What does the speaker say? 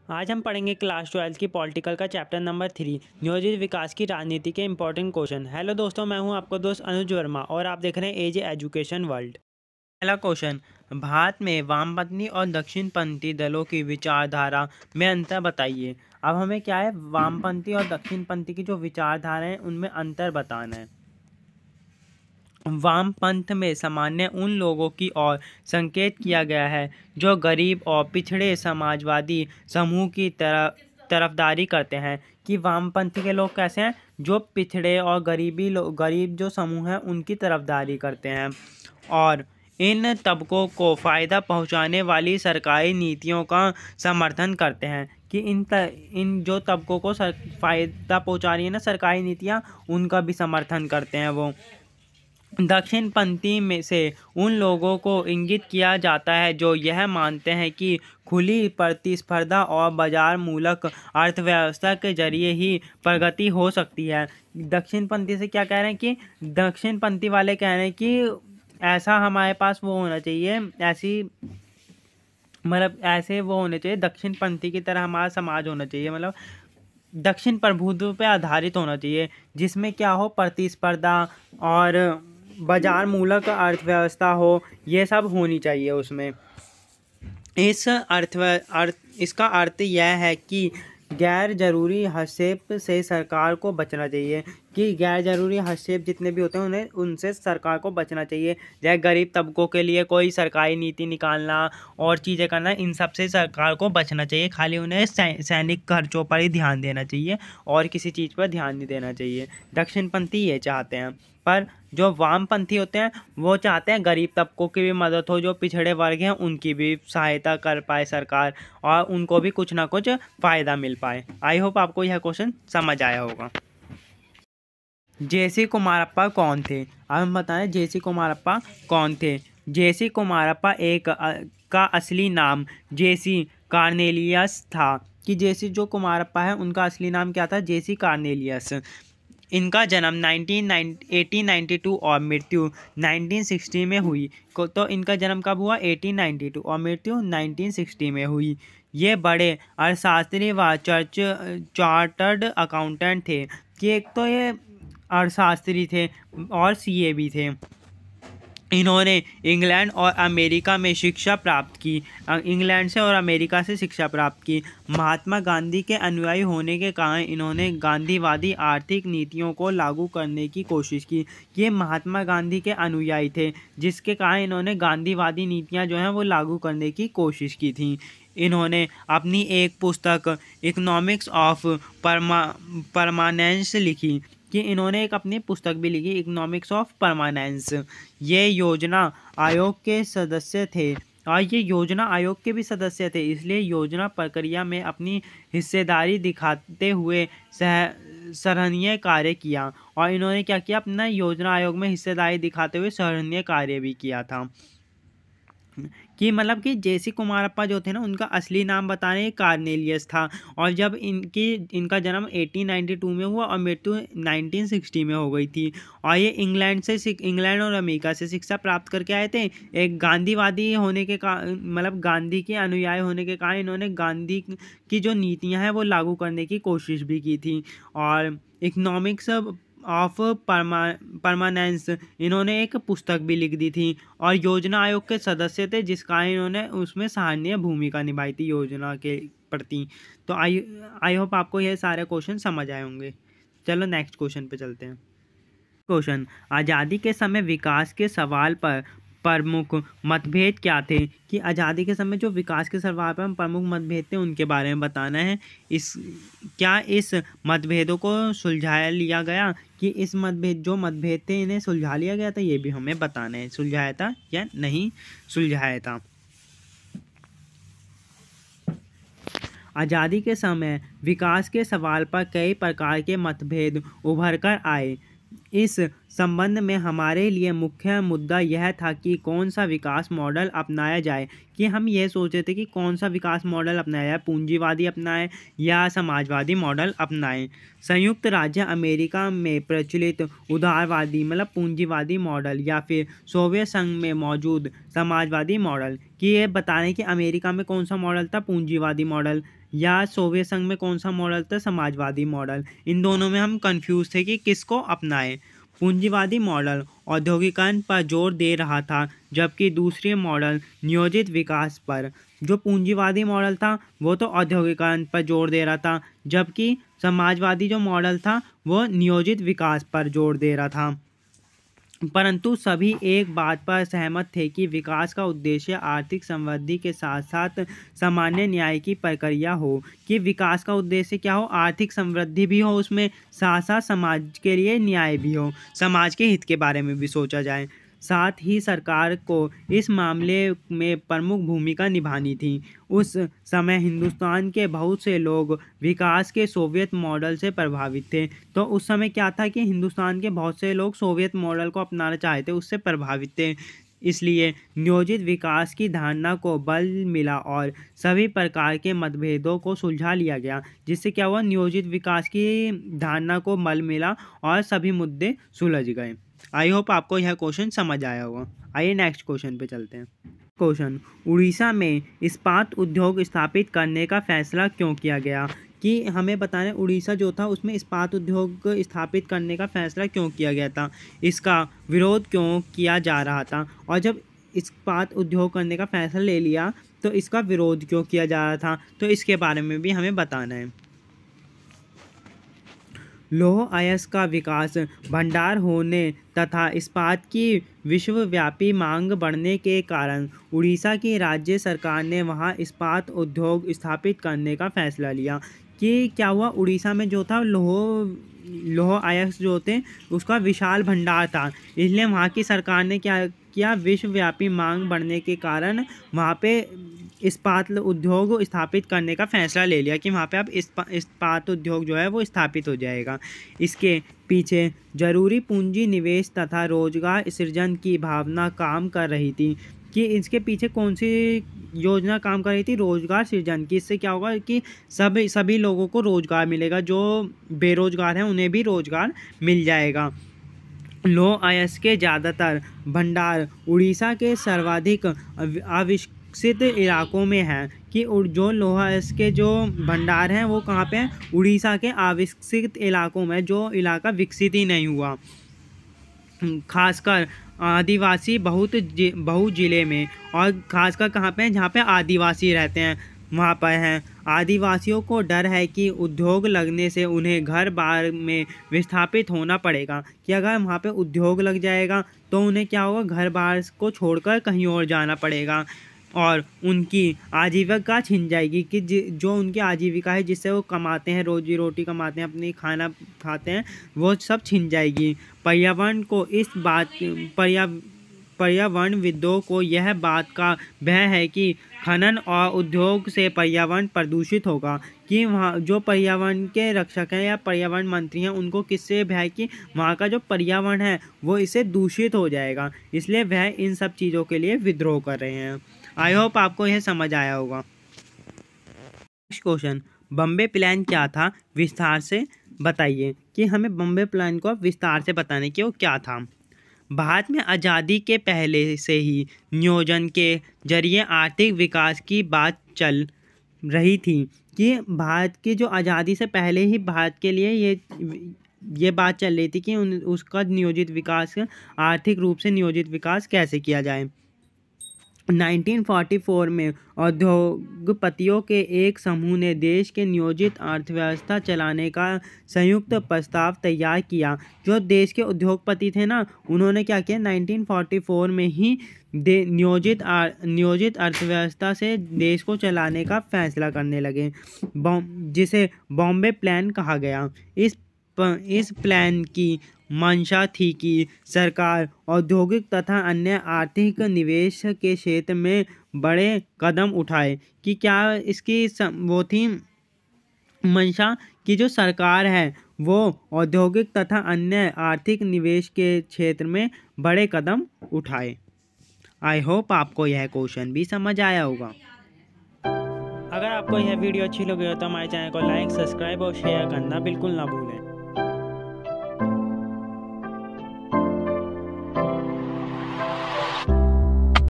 आज हम पढ़ेंगे क्लास 12 की पॉलिटिकल का चैप्टर नंबर 3 नियोजित विकास की राजनीति के इंपॉर्टेंट क्वेश्चन। हेलो दोस्तों, मैं हूं आपका दोस्त अनुज वर्मा और आप देख रहे हैं एजे एजुकेशन वर्ल्ड। पहला क्वेश्चन, भारत में वामपंथी और दक्षिणपंथी दलों की विचारधारा में अंतर बताइए। अब हमें क्या है, वामपंथी और दक्षिणपंथी की जो विचारधारा है उनमें अंतर बताना है। वामपंथ में सामान्य उन लोगों की ओर संकेत किया गया है जो गरीब और पिछड़े समाजवादी समूह की तरफदारी करते हैं। कि वामपंथी के लोग कैसे हैं, जो पिछड़े और गरीब जो समूह हैं उनकी तरफदारी करते हैं और इन तबकों को फ़ायदा पहुंचाने वाली सरकारी नीतियों का समर्थन करते हैं। कि इन जो तबकों को फ़ायदा पहुंचा रही है ना सरकारी नीतियां, उनका भी समर्थन करते हैं वो। दक्षिणपंथी में से उन लोगों को इंगित किया जाता है जो यह मानते हैं कि खुली प्रतिस्पर्धा और बाजार मूलक अर्थव्यवस्था के जरिए ही प्रगति हो सकती है। दक्षिणपंथी से क्या कह रहे हैं कि दक्षिणपंथी वाले कह रहे हैं कि ऐसा हमारे पास वो होना चाहिए, ऐसे वो होने चाहिए, दक्षिणपंथी की तरह हमारा समाज होना चाहिए, मतलब दक्षिण प्रभुत्व पे आधारित होना चाहिए, जिसमें क्या हो, प्रतिस्पर्धा और बाजार मूलक अर्थव्यवस्था हो, ये सब होनी चाहिए उसमें। इसका अर्थ यह है कि गैर जरूरी हस्तक्षेप से सरकार को बचना चाहिए। कि गैर जरूरी हस्तक्षेप जितने भी होते हैं उन्हें उनसे सरकार को बचना चाहिए। जैसे गरीब तबकों के लिए कोई सरकारी नीति निकालना और चीज़ें करना, इन सब से सरकार को बचना चाहिए। खाली उन्हें सैनिक खर्चों पर ही ध्यान देना चाहिए और किसी चीज़ पर ध्यान नहीं देना चाहिए। दक्षिणपंथी ये चाहते हैं, पर जो वामपंथी होते हैं वो चाहते हैं गरीब तबकों की भी मदद हो, जो पिछड़े वर्ग हैं उनकी भी सहायता कर पाए सरकार और उनको भी कुछ ना कुछ फ़ायदा मिल पाए। आई होप आपको यह क्वेश्चन समझ आया होगा। जेसी कुमारप्पा कौन थे? अब हम बताएं जेसी कुमारप्पा कौन थे। जेसी कुमारप्पा का असली नाम जेसी कार्नेलियस था। कि जेसी जो कुमारप्पा है उनका असली नाम क्या था? जेसी कार्नेलियस। इनका जन्म 1892 और मृत्यु 1960 में हुई। तो इनका जन्म कब हुआ? 1892 और मृत्यु 1960 में हुई। ये बड़े अर्थशास्त्री व चार्टर्ड अकाउंटेंट थे। कि एक तो ये अर्थशास्त्री थे और सीए भी थे। इन्होंने इंग्लैंड और अमेरिका में शिक्षा प्राप्त की। इंग्लैंड से और अमेरिका से शिक्षा प्राप्त की। महात्मा गांधी के अनुयायी होने के कारण इन्होंने गांधीवादी आर्थिक नीतियों को लागू करने की कोशिश की। ये महात्मा गांधी के अनुयायी थे, जिसके कारण इन्होंने गांधीवादी नीतियां जो हैं वो लागू करने की कोशिश की थी। इन्होंने अपनी एक पुस्तक इकोनॉमिक्स ऑफ परमानेंस लिखी। कि इन्होंने एक अपनी पुस्तक भी लिखी, इकोनॉमिक्स ऑफ परमानेंस। ये योजना आयोग के सदस्य थे और ये योजना आयोग के भी सदस्य थे, इसलिए योजना प्रक्रिया में अपनी हिस्सेदारी दिखाते हुए सराहनीय कार्य किया। और इन्होंने क्या किया, अपना योजना आयोग में हिस्सेदारी दिखाते हुए सराहनीय कार्य भी किया था। कि मतलब कि जेसी कुमारप्पा जो थे ना, उनका असली नाम बताने कार्नेलियस था। और जब इनका जन्म 1892 में हुआ और मृत्यु 1960 में हो गई थी। और ये इंग्लैंड और अमेरिका से शिक्षा प्राप्त करके आए थे। एक गांधीवादी होने के मतलब गांधी के अनुयायी होने के कारण इन्होंने गांधी की जो नीतियां हैं वो लागू करने की कोशिश भी की थी। और इकोनॉमिक्स ऑफ परमानेंस इन्होंने एक पुस्तक भी लिख दी थी। और योजना आयोग के सदस्य थे, जिस कारण इन्होंने उसमें सराहनीय भूमिका निभाई थी योजना के प्रति। तो आई होप आपको ये सारे क्वेश्चन समझ आए होंगे। चलो नेक्स्ट क्वेश्चन पे चलते हैं। क्वेश्चन, आज़ादी के समय विकास के सवाल पर प्रमुख मतभेद क्या थे? कि आज़ादी के समय जो विकास के सवाल पर प्रमुख मतभेद थे उनके बारे में बताना है। क्या इस मतभेदों को सुलझा लिया गया? कि इस मतभेद थे इन्हें सुलझा लिया गया था, ये भी हमें बताना है, सुलझाया था या नहीं सुलझाया था। आज़ादी के समय विकास के सवाल पर कई प्रकार के मतभेद उभर कर आए। इस संबंध में हमारे लिए मुख्य मुद्दा यह था कि कौन सा विकास मॉडल अपनाया जाए। कि हम ये सोच रहे थे कि कौन सा विकास मॉडल अपनाया जाए, पूंजीवादी अपनाएं या समाजवादी मॉडल अपनाएं। संयुक्त राज्य अमेरिका में प्रचलित उदारवादी मतलब पूंजीवादी मॉडल या फिर सोवियत संघ में मौजूद समाजवादी मॉडल। कि ये बताने कि अमेरिका में कौन सा मॉडल था, पूंजीवादी मॉडल, या सोवियत संघ में कौन सा मॉडल था, समाजवादी मॉडल। इन दोनों में हम कंफ्यूज थे कि किसको अपनाएं। पूंजीवादी मॉडल औद्योगिकरण पर जोर दे रहा था, जबकि दूसरी मॉडल नियोजित विकास पर। जो पूंजीवादी मॉडल था वो तो औद्योगिकरण पर जोर दे रहा था, जबकि समाजवादी जो मॉडल था वो नियोजित विकास पर जोर दे रहा था। परंतु सभी एक बात पर सहमत थे कि विकास का उद्देश्य आर्थिक समृद्धि के साथ साथ सामान्य न्याय की प्रक्रिया हो। कि विकास का उद्देश्य क्या हो, आर्थिक समृद्धि भी हो, उसमें साथ साथ समाज के लिए न्याय भी हो, समाज के हित के बारे में भी सोचा जाए। साथ ही सरकार को इस मामले में प्रमुख भूमिका निभानी थी। उस समय हिंदुस्तान के बहुत से लोग विकास के सोवियत मॉडल से प्रभावित थे। तो उस समय क्या था कि हिंदुस्तान के बहुत से लोग सोवियत मॉडल को अपनाना चाहते, उससे प्रभावित थे। इसलिए नियोजित विकास की धारणा को बल मिला और सभी प्रकार के मतभेदों को सुलझा लिया गया। जिससे क्या हुआ, नियोजित विकास की धारणा को बल मिला और सभी मुद्दे सुलझ गए। आई होप आपको यह क्वेश्चन समझ आया होगा। आइए नेक्स्ट क्वेश्चन पे चलते हैं। क्वेश्चन, उड़ीसा में इस्पात उद्योग स्थापित करने का फैसला क्यों किया गया। कि हमें बताना है उड़ीसा जो था उसमें इस्पात उद्योग स्थापित करने का फैसला क्यों किया गया था, इसका विरोध क्यों किया जा रहा था, और जब इस्पात उद्योग करने का फैसला ले लिया तो इसका विरोध क्यों किया जा रहा था, तो इसके बारे में भी हमें बताना है। लौह अयस्क का विकास, भंडार होने तथा इस्पात की विश्वव्यापी मांग बढ़ने के कारण उड़ीसा की राज्य सरकार ने वहां इस्पात उद्योग स्थापित करने का फैसला लिया। कि क्या हुआ, उड़ीसा में जो था लौह अयस्क जो थे उसका विशाल भंडार था, इसलिए वहाँ की सरकार ने क्या किया, विश्वव्यापी मांग बढ़ने के कारण वहाँ पे इस्पात उद्योग स्थापित करने का फैसला ले लिया कि वहाँ पे अब इस्पात उद्योग जो है वो स्थापित हो जाएगा। इसके पीछे जरूरी पूंजी निवेश तथा रोजगार सृजन की भावना काम कर रही थी। कि इसके पीछे कौन सी योजना काम कर रही थी, रोजगार सृजन की। इससे क्या होगा कि सभी लोगों को रोजगार मिलेगा, जो बेरोजगार हैं उन्हें भी रोजगार मिल जाएगा। लौह अयस्क के ज़्यादातर भंडार उड़ीसा के सर्वाधिक अविकसित इलाकों में हैं। कि जो लौह अयस्क के जो भंडार हैं वो कहाँ पे हैं, उड़ीसा के अविकसित इलाकों में, जो इलाका विकसित ही नहीं हुआ, खासकर आदिवासी बहु जिले में। और खासकर कहाँ पे हैं, जहाँ पे आदिवासी रहते हैं वहाँ पर हैं। आदिवासियों को डर है कि उद्योग लगने से उन्हें घर बार में विस्थापित होना पड़ेगा। कि अगर वहाँ पे उद्योग लग जाएगा तो उन्हें क्या होगा, घर बार को छोड़कर कहीं और जाना पड़ेगा और उनकी आजीविका छिन जाएगी। कि जो उनकी आजीविका है, जिससे वो कमाते हैं, रोजी रोटी कमाते हैं, अपनी खाना खाते हैं, वो सब छिन जाएगी। पर्यावरणविदों को यह बात का भय है कि खनन और उद्योग से पर्यावरण प्रदूषित होगा। कि वहाँ जो पर्यावरण के रक्षक हैं या पर्यावरण मंत्री हैं, उनको किससे भय है कि वहाँ का जो पर्यावरण है वो इससे दूषित हो जाएगा, इसलिए वह इन सब चीज़ों के लिए विद्रोह कर रहे हैं। आई होप आपको यह समझ आया होगा। नेक्स्ट क्वेश्चन, बॉम्बे प्लान क्या था, विस्तार से बताइए। कि हमें बॉम्बे प्लान को विस्तार से बताने की वो क्या था। भारत में आज़ादी के पहले से ही नियोजन के जरिए आर्थिक विकास की बात चल रही थी। कि भारत की जो आज़ादी से पहले ही भारत के लिए ये बात चल रही थी कि उसका नियोजित विकास, आर्थिक रूप से नियोजित विकास कैसे किया जाए। 1944 में उद्योगपतियों के एक समूह ने देश के नियोजित अर्थव्यवस्था चलाने का संयुक्त प्रस्ताव तैयार किया। जो देश के उद्योगपति थे ना, उन्होंने क्या किया, 1944 में ही नियोजित अर्थव्यवस्था से देश को चलाने का फैसला करने लगे, जिसे बॉम्बे प्लान कहा गया। इस प्लान की मंशा थी कि सरकार औद्योगिक तथा अन्य आर्थिक निवेश के क्षेत्र में बड़े कदम उठाए। कि क्या इसकी वो थी मंशा, कि जो सरकार है वो औद्योगिक तथा अन्य आर्थिक निवेश के क्षेत्र में बड़े कदम उठाए। आई होप आपको यह क्वेश्चन भी समझ आया होगा। अगर आपको यह वीडियो अच्छी लगी हो तो हमारे चैनल को लाइक, सब्सक्राइब और शेयर करना बिल्कुल ना भूलें।